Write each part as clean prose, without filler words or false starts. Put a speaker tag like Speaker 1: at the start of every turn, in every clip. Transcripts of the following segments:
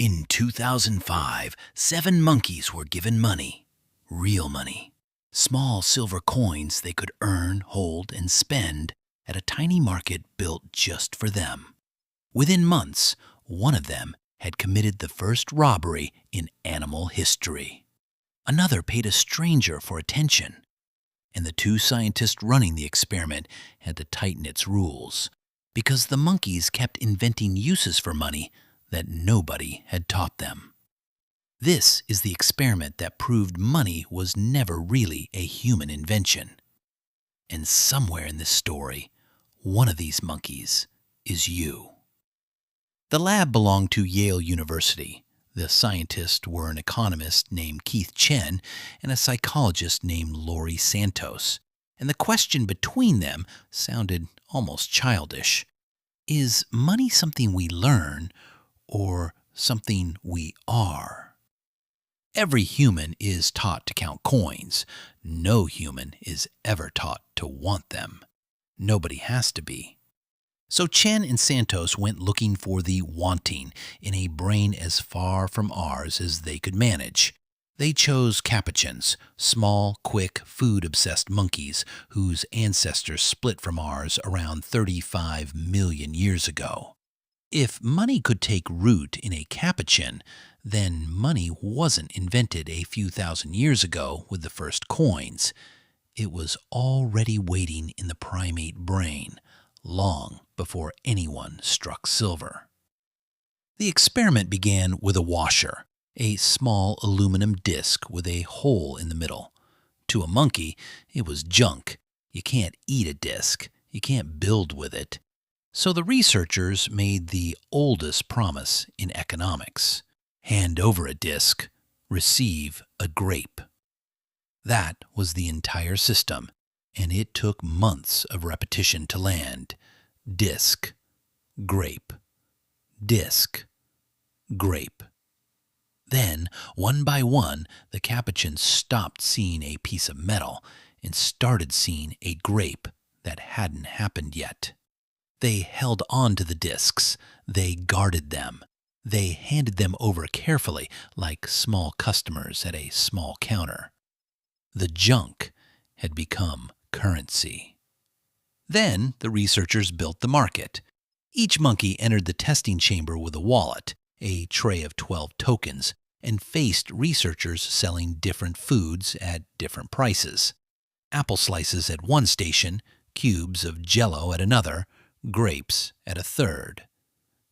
Speaker 1: In 2005, 7 monkeys were given money, real money, small silver coins they could earn, hold, and spend at a tiny market built just for them. Within months, one of them had committed the first robbery in animal history. Another paid a stranger for attention, and the 2 scientists running the experiment had to tighten its rules because the monkeys kept inventing uses for money that nobody had taught them. This is the experiment that proved money was never really a human invention. And somewhere in this story, one of these monkeys is you. The lab belonged to Yale University. The scientists were an economist named Keith Chen and a psychologist named Laurie Santos. And the question between them sounded almost childish. Is money something we learn or something we are? Every human is taught to count coins. No human is ever taught to want them. Nobody has to be. So Chen and Santos went looking for the wanting in a brain as far from ours as they could manage. They chose capuchins, small, quick, food-obsessed monkeys whose ancestors split from ours around 35 million years ago. If money could take root in a capuchin, then money wasn't invented a few thousand years ago with the first coins. It was already waiting in the primate brain, long before anyone struck silver. The experiment began with a washer, a small aluminum disc with a hole in the middle. To a monkey, it was junk. You can't eat a disc. You can't build with it. So the researchers made the oldest promise in economics. Hand over a disc, receive a grape. That was the entire system, and it took months of repetition to land. Disc, grape, disc, grape. Then, one by one, the capuchins stopped seeing a piece of metal and started seeing a grape that hadn't happened yet. They held on to the discs. They guarded them. They handed them over carefully, like small customers at a small counter. The junk had become currency. Then the researchers built the market. Each monkey entered the testing chamber with a wallet, a tray of 12 tokens, and faced researchers selling different foods at different prices. Apple slices at one station, cubes of Jell-O at another, grapes at a third.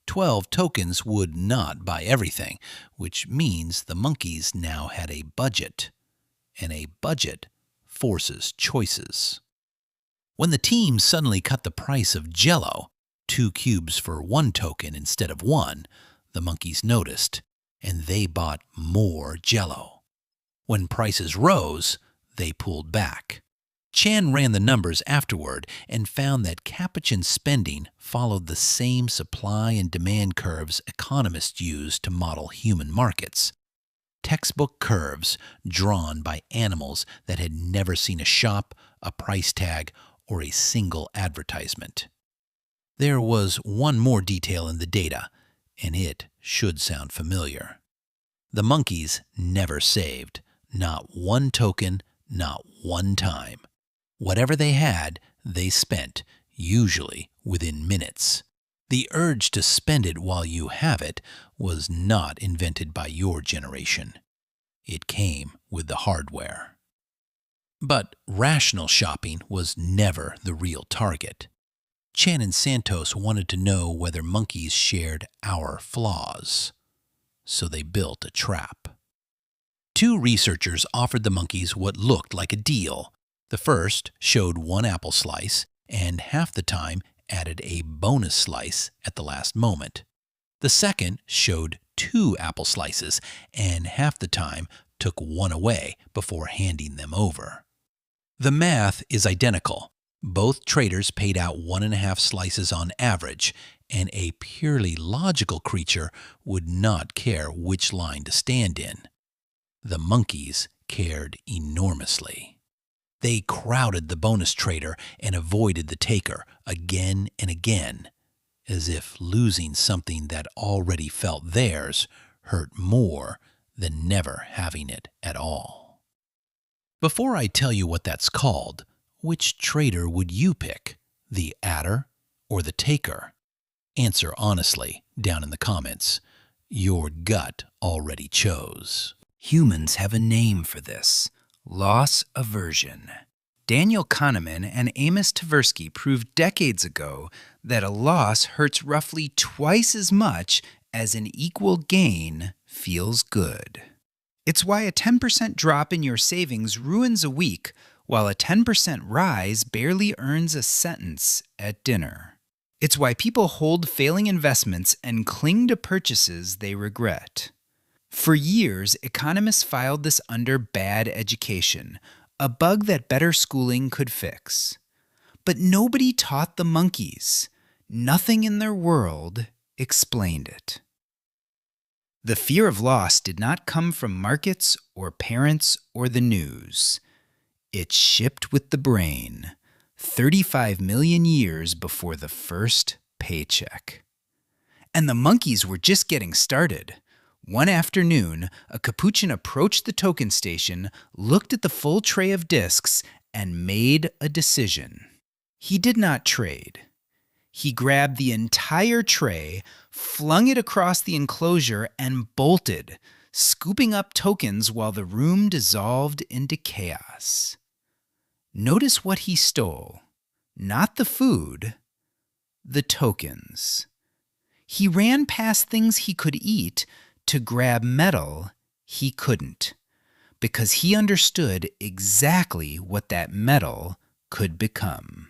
Speaker 1: 12 tokens would not buy everything, which means the monkeys now had a budget. And a budget forces choices. When the team suddenly cut the price of Jell-O, 2 cubes for 1 token instead of 1, the monkeys noticed, and they bought more Jell-O. When prices rose, they pulled back. Chan ran the numbers afterward and found that capuchin spending followed the same supply and demand curves economists use to model human markets. Textbook curves drawn by animals that had never seen a shop, a price tag, or a single advertisement. There was one more detail in the data, and it should sound familiar. The monkeys never saved, not 1 token, not 1 time. Whatever they had, they spent, usually within minutes. The urge to spend it while you have it was not invented by your generation. It came with the hardware. But rational shopping was never the real target. Chen and Santos wanted to know whether monkeys shared our flaws. So they built a trap. 2 researchers offered the monkeys what looked like a deal. The first showed 1 apple slice and half the time added a bonus slice at the last moment. The second showed 2 apple slices and half the time took 1 away before handing them over. The math is identical. Both traders paid out 1.5 slices on average, and a purely logical creature would not care which line to stand in. The monkeys cared enormously. They crowded the bonus trader and avoided the taker again and again, as if losing something that already felt theirs hurt more than never having it at all. Before I tell you what that's called, which trader would you pick, the adder or the taker? Answer honestly down in the comments. Your gut already chose. Humans have a name for this: loss aversion. Daniel Kahneman and Amos Tversky proved decades ago that a loss hurts roughly twice as much as an equal gain feels good. It's why a 10% drop in your savings ruins a week, while a 10% rise barely earns a sentence at dinner. It's why people hold failing investments and cling to purchases they regret. For years, economists filed this under bad education, a bug that better schooling could fix. But nobody taught the monkeys. Nothing in their world explained it. The fear of loss did not come from markets or parents or the news. It shipped with the brain, 35 million years before the first paycheck. And the monkeys were just getting started. One afternoon, a capuchin approached the token station, looked at the full tray of discs, and made a decision. He did not trade. He grabbed the entire tray, flung it across the enclosure, and bolted, scooping up tokens while the room dissolved into chaos. Notice what he stole. Not the food, the tokens. He ran past things he could eat to grab metal he couldn't, because he understood exactly what that metal could become.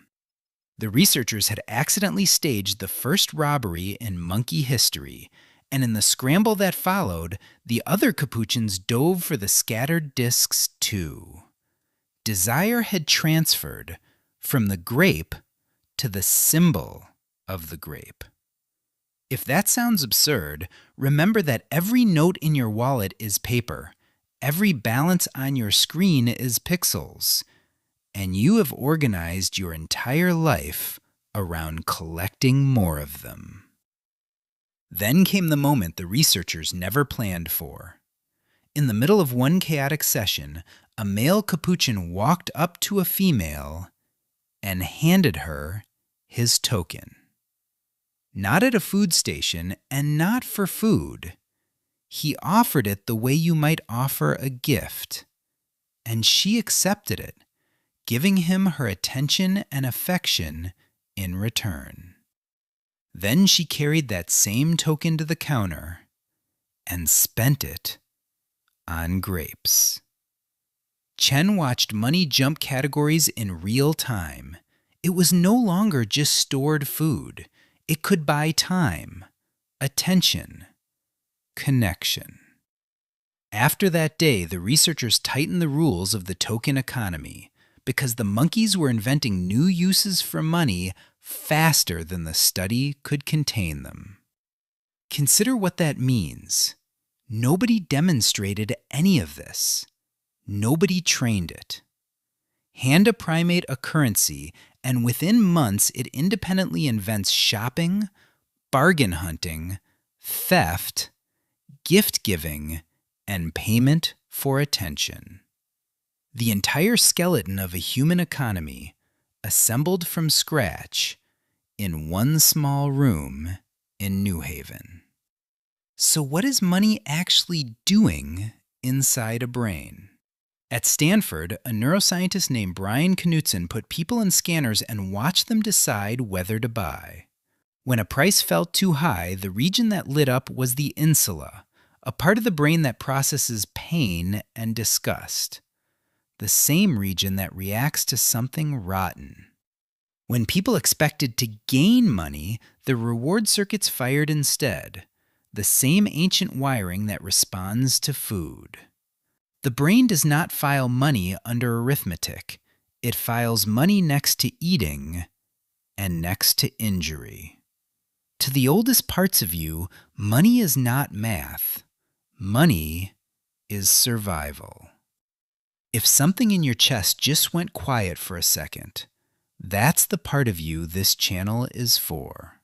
Speaker 1: The researchers had accidentally staged the first robbery in monkey history, and in the scramble that followed, the other capuchins dove for the scattered discs too. Desire had transferred from the grape to the symbol of the grape. If that sounds absurd, remember that every note in your wallet is paper, every balance on your screen is pixels, and you have organized your entire life around collecting more of them. Then came the moment the researchers never planned for. In the middle of one chaotic session, a male capuchin walked up to a female and handed her his token. Not at a food station and not for food. He offered it the way you might offer a gift, and she accepted it, giving him her attention and affection in return. Then she carried that same token to the counter and spent it on grapes. Chen watched money jump categories in real time. It was no longer just stored food. It could buy time, attention, connection. After that day, the researchers tightened the rules of the token economy because the monkeys were inventing new uses for money faster than the study could contain them. Consider what that means. Nobody demonstrated any of this. Nobody trained it. Hand a primate a currency, and within months it independently invents shopping, bargain hunting, theft, gift giving, and payment for attention. The entire skeleton of a human economy, assembled from scratch in one small room in New Haven. So what is money actually doing inside a brain? At Stanford, a neuroscientist named Brian Knutson put people in scanners and watched them decide whether to buy. When a price felt too high, the region that lit up was the insula, a part of the brain that processes pain and disgust, the same region that reacts to something rotten. When people expected to gain money, the reward circuits fired instead, the same ancient wiring that responds to food. The brain does not file money under arithmetic. It files money next to eating and next to injury. To the oldest parts of you, money is not math. Money is survival. If something in your chest just went quiet for a second, that's the part of you this channel is for.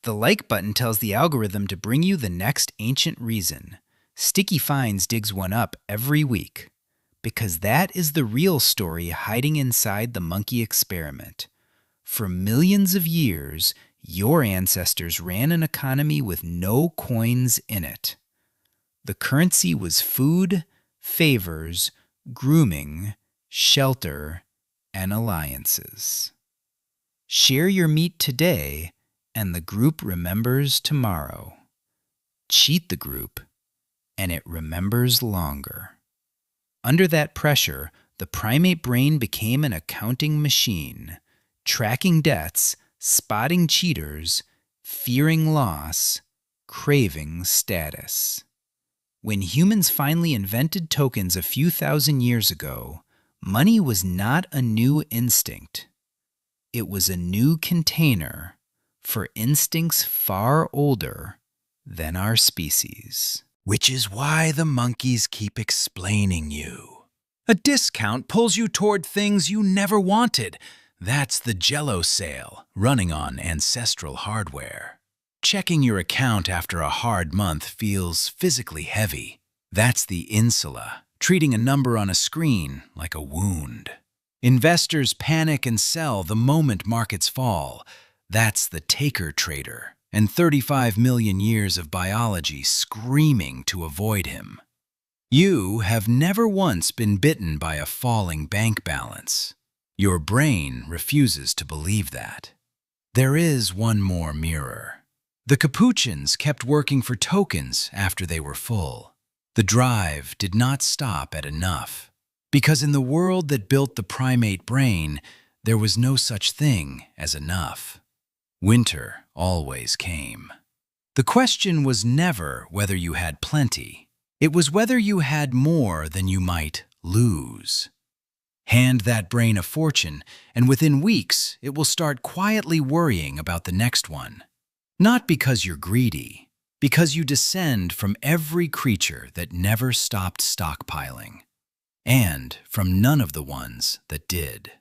Speaker 1: The like button tells the algorithm to bring you the next ancient reason.
Speaker 2: Sticky Finds digs one up every week, because that is the real story hiding inside the monkey experiment. For millions of years, your ancestors ran an economy with no coins in it. The currency was food, favors, grooming, shelter, and alliances. Share your meat today, and the group remembers tomorrow. Cheat the group, and it remembers longer. Under that pressure, the primate brain became an accounting machine, tracking debts, spotting cheaters, fearing loss, craving status. When humans finally invented tokens a few thousand years ago, money was not a new instinct. It was a new container for instincts far older than our species.
Speaker 1: Which is why the monkeys keep explaining you. A discount pulls you toward things you never wanted. That's the Jell-O Sale, running on ancestral hardware. Checking your account after a hard month feels physically heavy. That's the insula, treating a number on a screen like a wound. Investors panic and sell the moment markets fall. That's the taker trader, and 35 million years of biology screaming to avoid him. You have never once been bitten by a falling bank balance. Your brain refuses to believe that. There is one more mirror. The capuchins kept working for tokens after they were full. The drive did not stop at enough, because in the world that built the primate brain, there was no such thing as enough. Winter always came. The question was never whether you had plenty. It was whether you had more than you might lose. Hand that brain a fortune, and within weeks, it will start quietly worrying about the next one. Not because you're greedy, because you descend from every creature that never stopped stockpiling, and from none of the ones that did.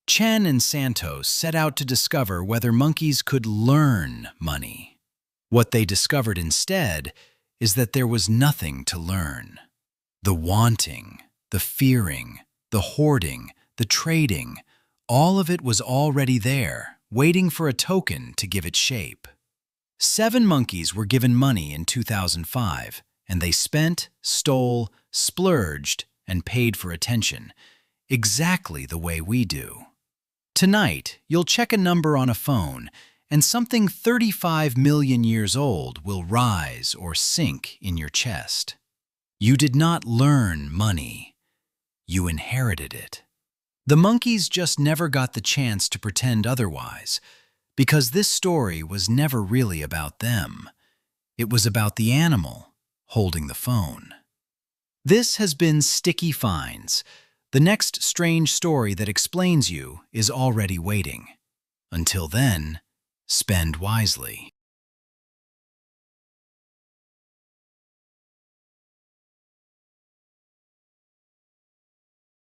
Speaker 1: Chen and Santos set out to discover whether monkeys could learn money. What they discovered instead is that there was nothing to learn. The wanting, the fearing, the hoarding, the trading, all of it was already there, waiting for a token to give it shape. 7 monkeys were given money in 2005, and they spent, stole, splurged, and paid for attention, exactly the way we do. Tonight, you'll check a number on a phone, and something 35 million years old will rise or sink in your chest. You did not learn money. You inherited it. The monkeys just never got the chance to pretend otherwise, because this story was never really about them. It was about the animal holding the phone. This has been Sticky Finds. The next strange story that explains you is already waiting. Until then, spend wisely.